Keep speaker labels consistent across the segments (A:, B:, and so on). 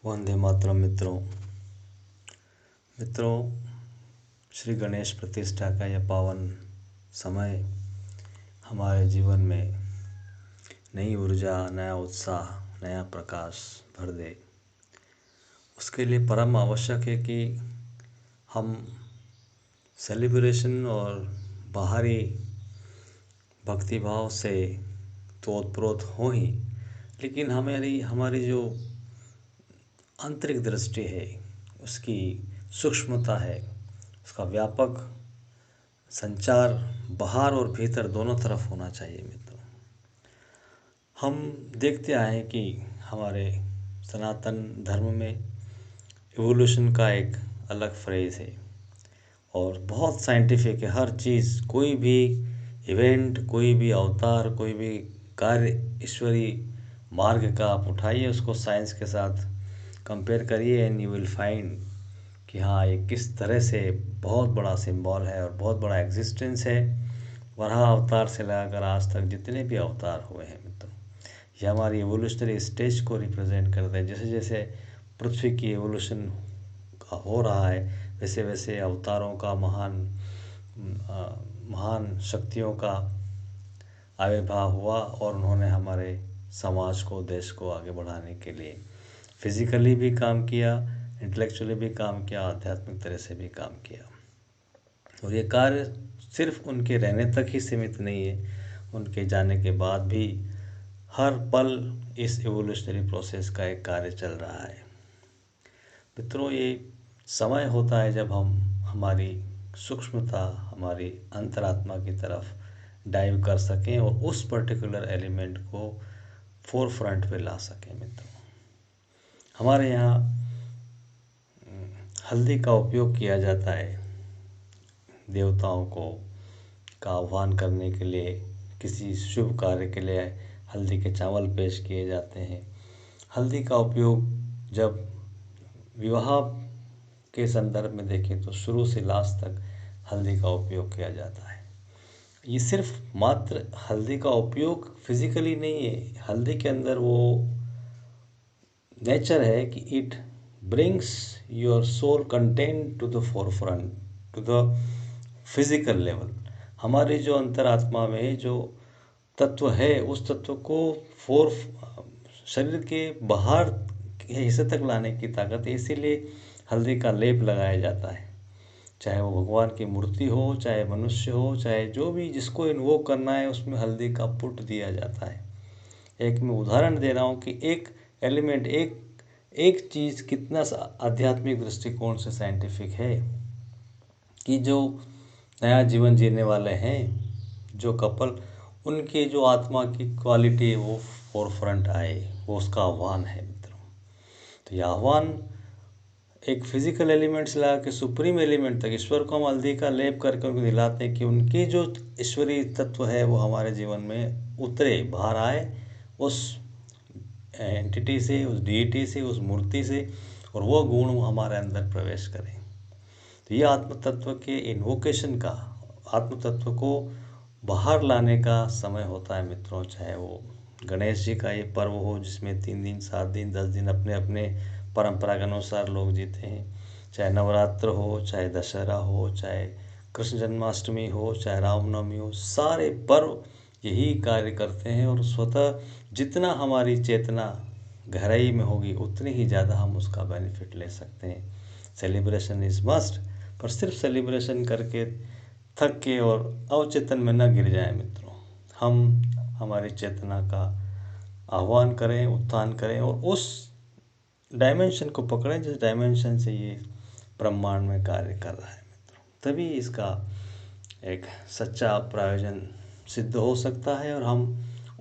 A: वंदे मातरम मित्रों। श्री गणेश प्रतिष्ठा का यह पावन समय हमारे जीवन में नई ऊर्जा, नया उत्साह, नया प्रकाश भर दे। उसके लिए परम आवश्यक है कि हम सेलिब्रेशन और बाहरी भक्तिभाव से तो ओतप्रोत हों ही, लेकिन हमारी जो आंतरिक दृष्टि है, उसकी सूक्ष्मता है, उसका व्यापक संचार बाहर और भीतर दोनों तरफ होना चाहिए मित्रों। हम देखते आए हैं कि हमारे सनातन धर्म में इवोल्यूशन का एक अलग फ्रेज है और बहुत साइंटिफिक है। हर चीज़, कोई भी इवेंट, कोई भी अवतार, कोई भी कार्य ईश्वरीय मार्ग का आप उठाइए, उसको साइंस के साथ कंपेयर करिए एंड यू विल फाइंड कि हाँ, ये किस तरह से बहुत बड़ा सिंबल है और बहुत बड़ा एग्जिस्टेंस है। वराह अवतार से लगाकर आज तक जितने भी अवतार हुए हैं मित्रों, ये हमारी एवोल्यूशनरी स्टेज को रिप्रेजेंट करते हैं। जैसे जैसे पृथ्वी की एवोल्यूशन का हो रहा है, वैसे वैसे अवतारों का, महान शक्तियों का आविर्भाव हुआ और उन्होंने हमारे समाज को, देश को आगे बढ़ाने के लिए फिजिकली भी काम किया, इंटेलेक्चुअली भी काम किया, आध्यात्मिक तरह से भी काम किया। और ये कार्य सिर्फ उनके रहने तक ही सीमित नहीं है, उनके जाने के बाद भी हर पल इस एवोल्यूशनरी प्रोसेस का एक कार्य चल रहा है मित्रों। ये समय होता है जब हम हमारी सूक्ष्मता, हमारी अंतरात्मा की तरफ डाइव कर सकें और उस पर्टिकुलर एलिमेंट को फोर फ्रंट पे ला सकें मित्रों। हमारे यहाँ हल्दी का उपयोग किया जाता है देवताओं को का आह्वान करने के लिए, किसी शुभ कार्य के लिए हल्दी के चावल पेश किए जाते हैं। हल्दी का उपयोग जब विवाह के संदर्भ में देखें तो शुरू से लास्ट तक हल्दी का उपयोग किया जाता है। ये सिर्फ मात्र हल्दी का उपयोग फिजिकली नहीं है, हल्दी के अंदर वो नेचर है कि it brings your soul content to the forefront, to the physical level. हमारी जो अंतरात्मा में जो तत्व है, उस तत्व को शरीर के बाहर के हिस्से तक लाने की ताकत है। इसीलिए हल्दी का लेप लगाया जाता है, चाहे वो भगवान की मूर्ति हो, चाहे मनुष्य हो, चाहे जो भी जिसको इन्वोक करना है, उसमें हल्दी का पुट दिया जाता है। एक मैं उदाहरण दे रहा हूँ कि एक एलिमेंट, एक चीज़ कितना आध्यात्मिक दृष्टिकोण से साइंटिफिक है कि जो नया जीवन जीने वाले हैं, जो कपल, उनके जो आत्मा की क्वालिटी है वो फोर फ्रंट आए, वो उसका आह्वान है मित्रों। तो यह आह्वान एक फिजिकल एलिमेंट से लगा के सुप्रीम एलिमेंट तक, ईश्वर को हम हल्दी का लेप करके उनको दिलाते हैं कि उनकी जो ईश्वरीय तत्व है वो हमारे जीवन में उतरे, बाहर आए, उस एंटिटी से, उस डीटी से, उस मूर्ति से, और वो गुण हमारे अंदर प्रवेश करें। तो ये आत्म तत्व के इन्वोकेशन का, आत्म तत्व को बाहर लाने का समय होता है मित्रों। चाहे वो गणेश जी का ये पर्व हो जिसमें 3 दिन, 7 दिन, 10 दिन अपने अपने परंपरा के अनुसार लोग जीते हैं, चाहे नवरात्र हो, चाहे दशहरा हो, चाहे कृष्ण जन्माष्टमी हो, चाहे रामनवमी हो, सारे पर्व यही कार्य करते हैं। और स्वतः जितना हमारी चेतना गहराई में होगी, उतनी ही ज़्यादा हम उसका बेनिफिट ले सकते हैं। सेलिब्रेशन इज़ मस्ट, पर सिर्फ सेलिब्रेशन करके थक के और अवचेतन में न गिर जाए मित्रों। हम हमारी चेतना का आह्वान करें, उत्थान करें और उस डायमेंशन को पकड़ें जिस डायमेंशन से ये ब्रह्मांड में कार्य कर रहा है मित्रों। तभी इसका एक सच्चा प्रयोजन सिद्ध हो सकता है और हम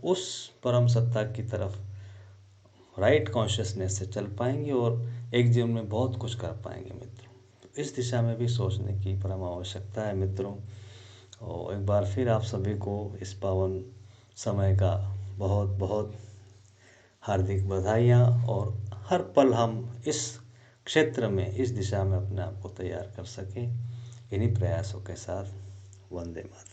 A: उस परम सत्ता की तरफ राइट कॉन्शियसनेस से चल पाएंगे और एक जीवन में बहुत कुछ कर पाएंगे मित्रों। तो इस दिशा में भी सोचने की परम आवश्यकता है मित्रों। और एक बार फिर आप सभी को इस पावन समय का बहुत बहुत हार्दिक बधाइयाँ, और हर पल हम इस क्षेत्र में, इस दिशा में अपने आप को तैयार कर सकें, इन्हीं प्रयासों के साथ। वंदे मातरम।